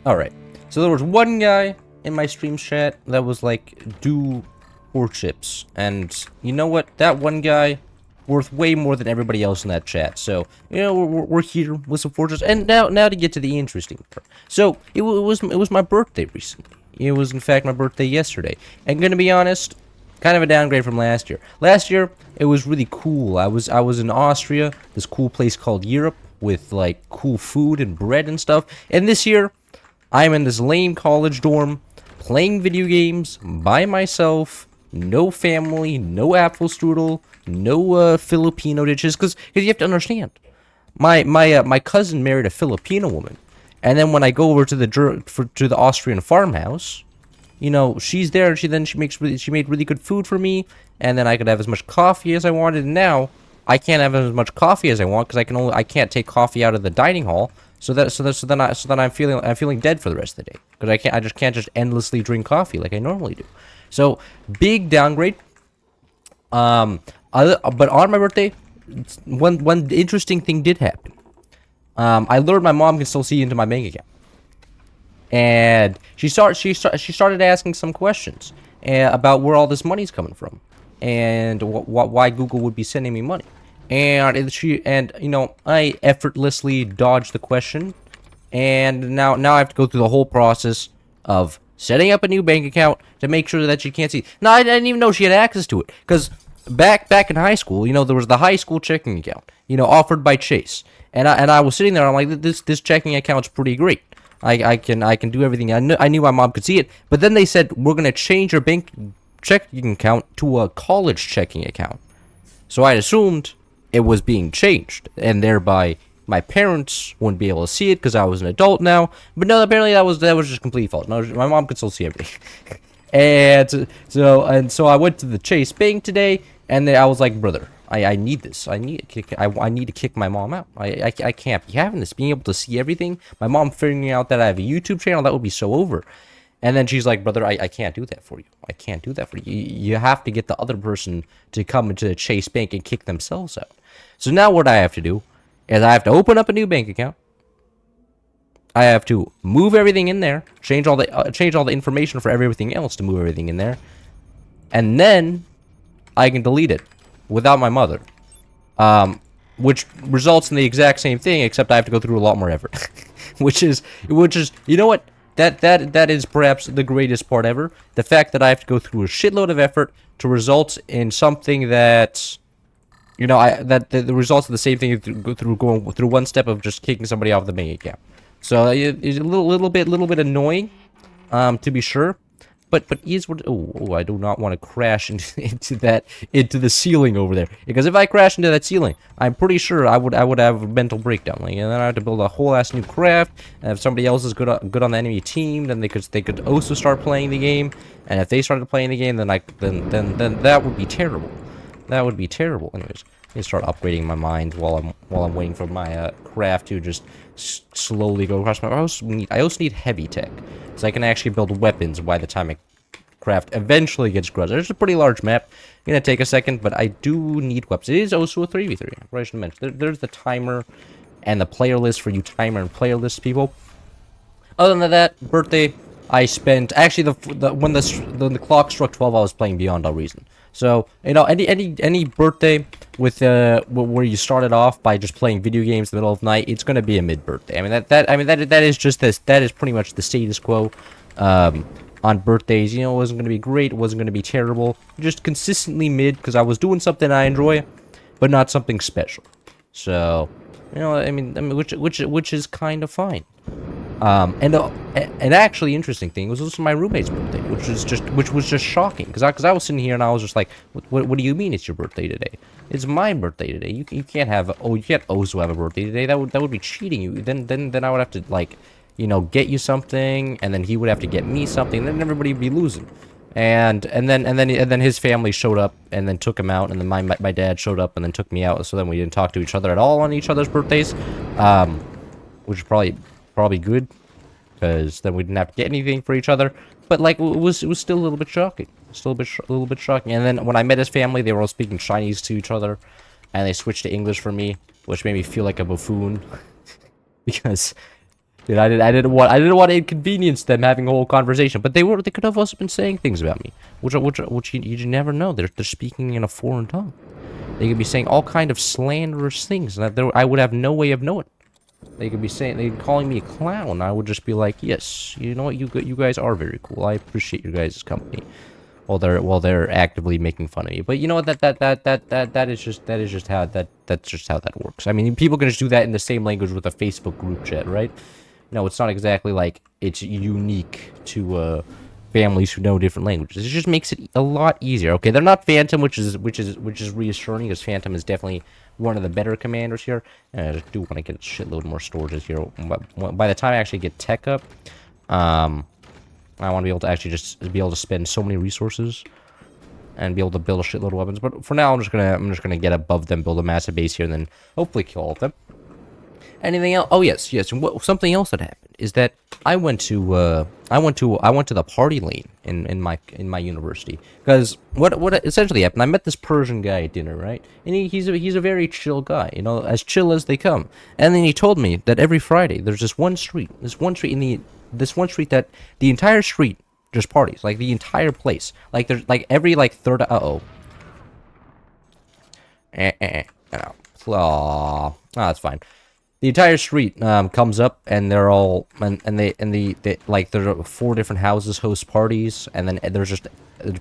Alright. So there was one guy in my stream chat that was like, do pork chips. And you know what? That one guy worth way more than everybody else in that chat. So, you know, we're here with some pork chips. And now to get to the interesting part. So, it was my birthday recently. It was, in fact, my birthday yesterday. And gonna be honest, kind of a downgrade from last year. Last year, it was really cool. I was in Austria, this cool place called Europe, with like cool food and bread and stuff. And this year, I'm in this lame college dorm, playing video games by myself, no family, no apple strudel, no Filipino dishes. Because you have to understand, my cousin married a Filipino woman, and then when I go over to the Austrian farmhouse, you know, she's there, and she made really good food for me, and then I could have as much coffee as I wanted. And now I can't have as much coffee as I want because I can't take coffee out of the dining hall. So then I'm feeling dead for the rest of the day because I just can't endlessly drink coffee like I normally do. So big downgrade. But on my birthday, one interesting thing did happen. I learned my mom can still see into my bank account, and she started asking some questions about where all this money's coming from, and why Google would be sending me money. And you know, I effortlessly dodged the question, and now I have to go through the whole process of setting up a new bank account to make sure that she can't see. No, I didn't even know she had access to it, because back in high school, you know, there was the high school checking account, you know, offered by Chase, and I was sitting there, I'm like, this checking account's pretty great. I can do everything. I knew my mom could see it, but then they said we're gonna change your bank checking account to a college checking account. So I assumed it was being changed, and thereby my parents wouldn't be able to see it because I was an adult now. But no, apparently that was just complete fault. No, my mom could still see everything. and so I went to the Chase Bank today, and I was like, brother, I need this. I need to kick my mom out. I can't be having this. Being able to see everything, my mom figuring out that I have a YouTube channel, that would be so over. And then she's like, brother, I can't do that for you. I can't do that for you. You have to get the other person to come into the Chase Bank and kick themselves out. So now what I have to do is I have to open up a new bank account. I have to move everything in there, change all the information for everything else to move everything in there, and then I can delete it without my mother, which results in the exact same thing, except I have to go through a lot more effort, which is you know what? That is perhaps the greatest part ever. The fact that I have to go through a shitload of effort to result in something that, you know, that the results of the same thing going through one step of just kicking somebody off the bank account. So it's a little bit annoying, to be sure. But is what I do not want to crash into the ceiling over there, because if I crash into that ceiling, I'm pretty sure I would have a mental breakdown. Like, and then I have to build a whole ass new craft. And if somebody else is good on the enemy team, then they could also start playing the game. And if they started playing the game, then that would be terrible. That would be terrible. Anyways, I start upgrading my mind while I'm waiting for my craft to just slowly go across my. I also need heavy tech, so I can actually build weapons by the time my craft eventually gets grown. It's a pretty large map. It's gonna take a second, but I do need weapons. It is also a 3v3. I should mention. There's the timer and the player list for you timer and player list people. Other than that, birthday, I spent actually when the clock struck 12, I was playing Beyond All Reason. So, you know, any birthday with where you started off by just playing video games in the middle of the night, it's gonna be a mid birthday. I mean that is just this. That is pretty much the status quo on birthdays. You know, it wasn't gonna be great, it wasn't gonna be terrible, just consistently mid, because I was doing something I enjoy, but not something special. So, you know, I mean which is kind of fine. And an actually interesting thing was also my roommate's birthday, which was just shocking, because I was sitting here and I was just like, what do you mean it's your birthday today? It's my birthday today. You can't also have a birthday today. That would be cheating you. Then I would have to, like, you know, get you something, and then he would have to get me something, and then everybody would be losing. And then his family showed up and then took him out, and then my dad showed up and then took me out. So then we didn't talk to each other at all on each other's birthdays, which is probably good, because then we didn't have to get anything for each other. But like, it was still a little bit shocking. Still a little bit shocking. And then when I met his family, they were all speaking Chinese to each other, and they switched to English for me, which made me feel like a buffoon because Dude, I didn't want to inconvenience them having a whole conversation, but they could have also been saying things about me, which you never know. They're speaking in a foreign tongue. They could be saying all kind of slanderous things that I would have no way of knowing. They could be calling me a clown. I would just be like, yes, you know what, you guys are very cool. I appreciate your guys' company. While they're actively making fun of me. But you know what, that's just how that works. I mean, people can just do that in the same language with a Facebook group chat, right? No, it's not exactly like it's unique to families who know different languages. It just makes it a lot easier. Okay, they're not Phantom, which is reassuring, because Phantom is definitely one of the better commanders here. And I just do want to get a shitload more storages here. By the time I actually get tech up, I want to be able to actually just be able to spend so many resources and be able to build a shitload of weapons. But for now, I'm just gonna get above them, build a massive base here, and then hopefully kill all of them. Anything else? Oh yes. And something else that happened is that I went to the party lane in my university, because what essentially happened. I met this Persian guy at dinner, right? And he's a very chill guy, you know, as chill as they come. And then he told me that every Friday there's this one street that the entire street just parties, like the entire place, like there's like every like third. That's fine. The entire street comes up, and they're all they like there are 4 different houses host parties, and then there's just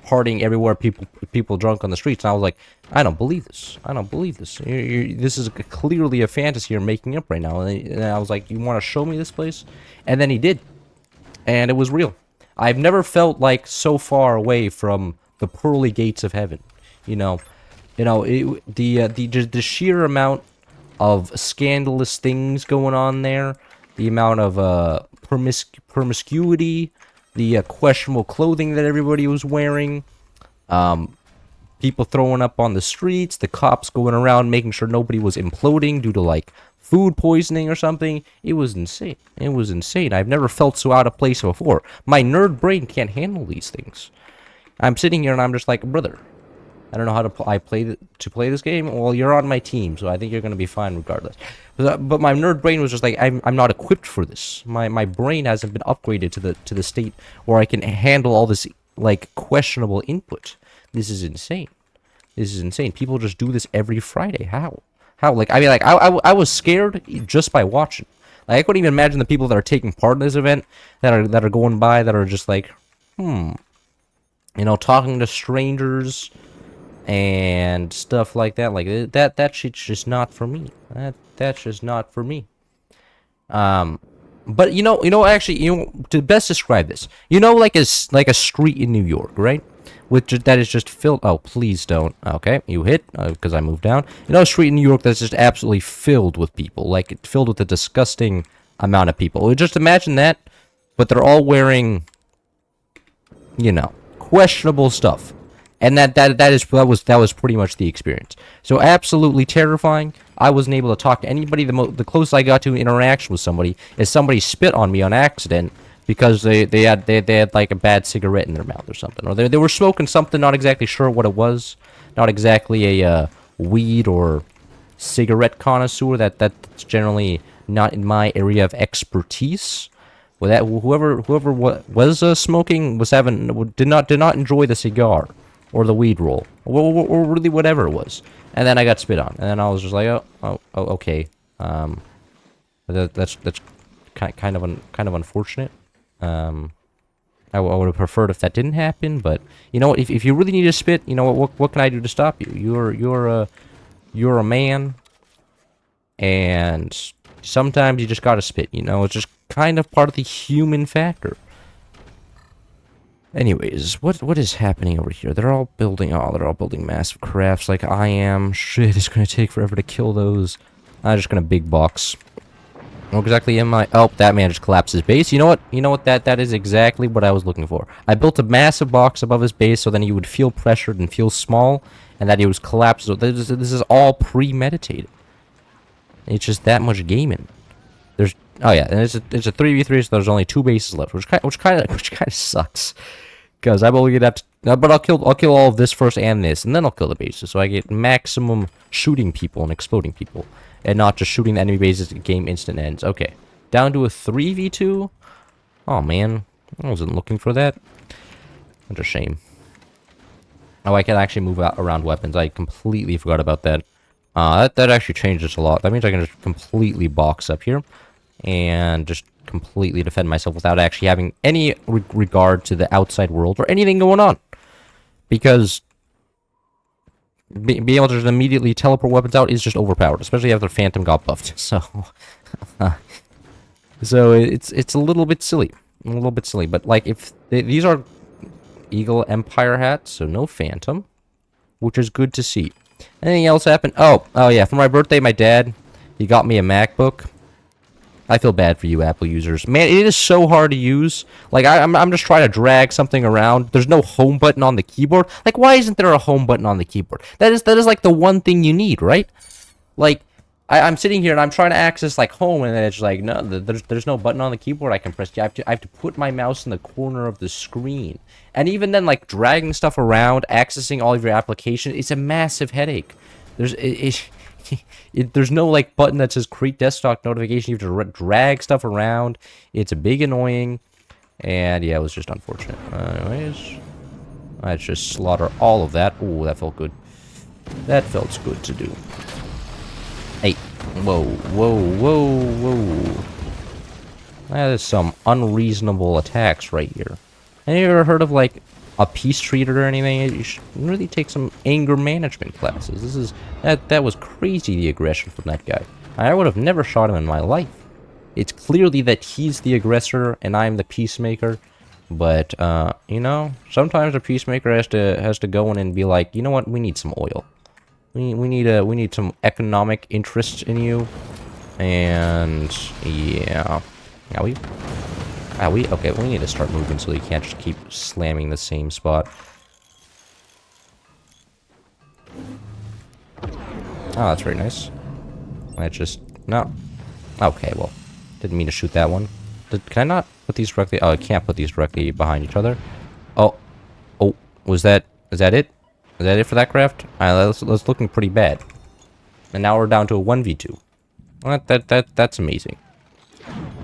partying everywhere. People drunk on the streets. And I was like, I don't believe this. This is clearly a fantasy you're making up right now. And I was like, you want to show me this place? And then he did, and it was real. I've never felt like so far away from the pearly gates of heaven. The sheer amount of scandalous things going on there, the amount of promiscuity, the questionable clothing that everybody was wearing, people throwing up on the streets, the cops going around making sure nobody was imploding due to like food poisoning or something. It was insane. I've never felt so out of place before. My nerd brain can't handle these things. I'm sitting here and I'm just like, brother, I don't know how to play this game. Well, you're on my team, so I think you're gonna be fine regardless. But my nerd brain was just like, I'm not equipped for this. My brain hasn't been upgraded to the state where I can handle all this like questionable input. This is insane. People just do this every Friday. How? Like, I mean, like I was scared just by watching. Like, I couldn't even imagine the people that are taking part in this event that are going by that are just like, talking to strangers and stuff like that. Like that shit's just not for me. That's just not for me. But actually, to best describe this, like a street in New York, right? That is just filled. Oh, please don't. Okay, you hit because I moved down. A street in New York that's just absolutely filled with people, like filled with a disgusting amount of people. Just imagine that, but they're all wearing, questionable stuff. And that was pretty much the experience. So absolutely terrifying. I wasn't able to talk to anybody. The closest I got to interaction with somebody is somebody spit on me on accident because they had like a bad cigarette in their mouth or something, or they were smoking something, not exactly sure what it was, not exactly a weed or cigarette connoisseur. That's generally not in my area of expertise. Well, that whoever was smoking did not enjoy the cigar or the weed roll, or really whatever it was. And then I got spit on, and then I was just like, oh okay. That's kind of unfortunate. I would have preferred if that didn't happen, but if you really need to spit, what can I do to stop you? You're a man, and sometimes you just gotta spit. It's just kind of part of the human factor. Anyways, what is happening over here? They're all building massive crafts like I am. Shit, it's gonna take forever to kill those. I'm just gonna big box. What exactly am I? Oh, that man just collapsed his base. You know what? That is exactly what I was looking for. I built a massive box above his base so then he would feel pressured and feel small, and that he was collapsed. So this is all premeditated. It's just that much gaming. Oh yeah, and it's a 3v3, so there's only 2 bases left, which kind of sucks, because I'm only gonna have to. But I'll kill all of this first and this, and then I'll kill the bases, so I get maximum shooting people and exploding people, and not just shooting the enemy bases. The game instant ends. Okay, Down to a 3v2? Oh, man. I wasn't looking for that. That's a shame. Oh, I can actually move out around weapons. I completely forgot about that. That actually changes a lot. That means I can just completely box up here. And just completely defend myself without actually having any regard to the outside world or anything going on. Because being able to just immediately teleport weapons out is just overpowered, especially after Phantom got buffed. So, so it's a little bit silly, But like, if these are Eagle Empire hats, so no Phantom, which is good to see. Anything else happen? Oh yeah, for my birthday, my dad, he got me a MacBook. I feel bad for you Apple users. Man, it is so hard to use. Like, I'm just trying to drag something around. There's no home button on the keyboard. Like, why isn't there a home button on the keyboard? That is like the one thing you need, right? Like, I'm sitting here and I'm trying to access like home, and then it's like, no, there's no button on the keyboard I can press. I have to put my mouse in the corner of the screen. And even then, like, dragging stuff around, accessing all of your applications, it's a massive headache. There's no like button that says create desktop notification. You have to drag stuff around. It's a big annoying, and yeah, it was just unfortunate. Anyways, let's just slaughter all of that. Ooh, that felt good. That felt good to do. Hey, whoa, whoa, whoa, whoa! That is some unreasonable attacks right here. Have you ever heard of like a peace treater or anything? You should really take some anger management classes. That was crazy, the aggression from that guy. I would have never shot him in my life. It's clearly that he's the aggressor and I'm the peacemaker. But you know, sometimes a peacemaker has to go in and be like, you know what, we need some oil. We need some economic interest in you. And yeah. Okay, we need to start moving so you can't just keep slamming the same spot. Oh, that's very nice. I just... No. Okay, well. Didn't mean to shoot that one. Can I not put these directly... Oh, I can't put these directly behind each other. Oh. Oh, was that... Is that it? Is that it for that craft? Alright, that's looking pretty bad. And now we're down to a 1v2. That's amazing.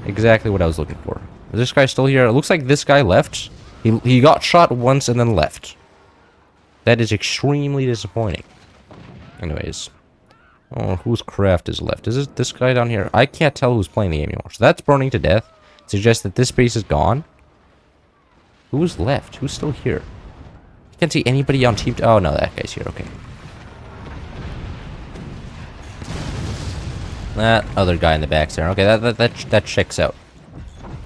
Exactly what I was looking for. Is this guy still here? It looks like this guy left. He got shot once and then left. That is extremely disappointing. Anyways. Oh, whose craft is left? Is it this guy down here? I can't tell who's playing the game anymore. So that's burning to death. Suggests that this base is gone. Who's left? Who's still here? I can't see anybody on team... Oh, no, that guy's here. Okay. That other guy in the back's there. Okay, that checks out.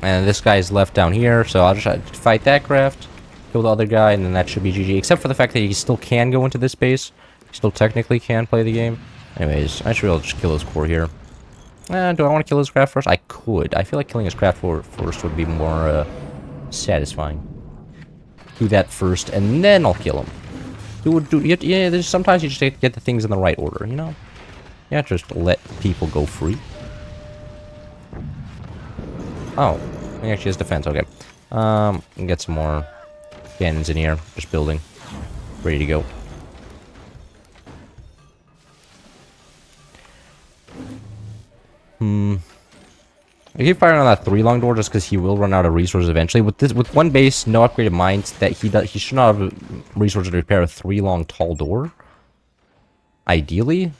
And this guy's left down here, so I'll just fight that craft, kill the other guy, and then that should be GG. Except for the fact that he still can go into this base. He still technically can play the game. Anyways, I should be able to just kill his core here. Do I want to kill his craft first? I could. I feel like killing his craft first would be more satisfying. Do that first, and then I'll kill him. Yeah, there's sometimes you just have to get the things in the right order, you know? Yeah, just let people go free. Oh, he actually has defense. Okay. Can get some more cannons in here. Just building. Ready to go. I keep firing on that 3 long door just because he will run out of resources eventually. With one base, no upgraded mines, that he should not have resources to repair a 3 long tall door. Ideally.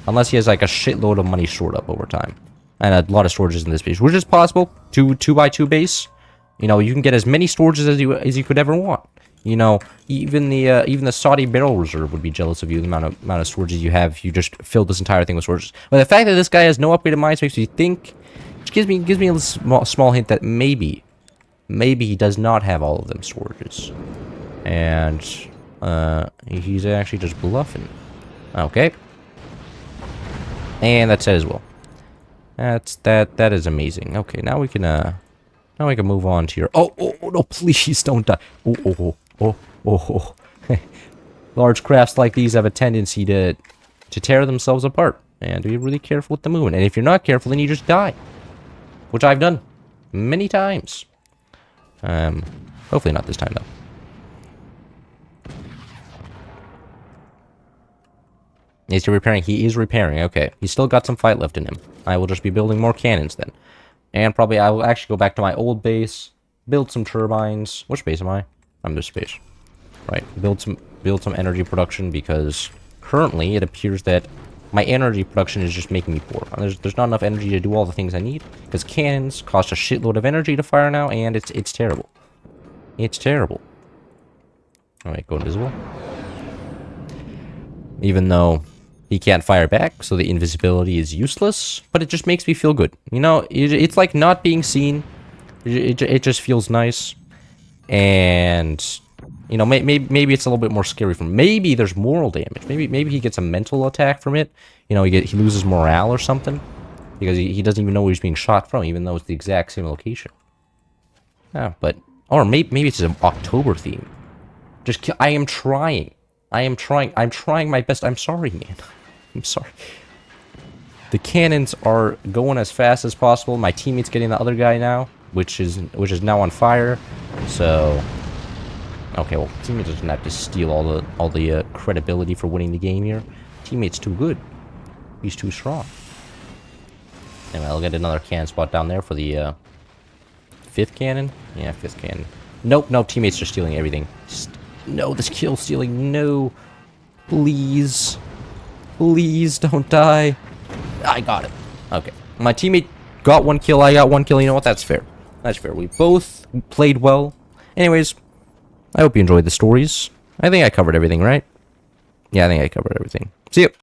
Unless he has like a shitload of money stored up over time. And a lot of storages in this base, which is possible. 2x2 base. You know, you can get as many storages as you could ever want. You know, even the Saudi barrel reserve would be jealous of you, the amount of storages you have. You just filled this entire thing with storages. But the fact that this guy has no upgraded mines makes me think, which gives me a small hint that maybe he does not have all of them storages, and he's actually just bluffing. Okay, and that's it as well. That is amazing. Okay, now we can move on to your... Oh no, please don't die. Oh. Large crafts like these have a tendency to tear themselves apart, and be really careful with the movement. And if you're not careful, then you just die, which I've done many times. Hopefully not this time though. Is he repairing? He is repairing. Okay, he's still got some fight left in him. I will just be building more cannons then. And probably I will actually go back to my old base, build some turbines. Which base am I? I'm this base. Right. Build some energy production, because currently it appears that my energy production is just making me poor. There's not enough energy to do all the things I need, because cannons cost a shitload of energy to fire now, and it's terrible. It's terrible. Alright, go invisible. Even though he can't fire back, so the invisibility is useless, but it just makes me feel good. You know, it's like not being seen. It just feels nice. And, you know, maybe it's a little bit more scary for him. Maybe there's moral damage. Maybe he gets a mental attack from it. You know, he loses morale or something. Because he doesn't even know where he's being shot from, even though it's the exact same location. Yeah, but... Or maybe it's an October theme. I am trying. I'm trying my best. I'm sorry, man. I'm sorry. The cannons are going as fast as possible. My teammate's getting the other guy now, which is now on fire. So, okay, well, teammate doesn't have to steal all the credibility for winning the game here. Teammate's too good. He's too strong. Anyway, I'll get another cannon spot down there for the 5th cannon. Yeah, 5th cannon. Nope, teammates are stealing everything. No, this kill stealing. No. Please. Please don't die. I got it. Okay. My teammate got 1 kill. I got 1 kill. You know what? That's fair. That's fair. We both played well. Anyways, I hope you enjoyed the stories. I think I covered everything, right? Yeah, I think I covered everything. See you.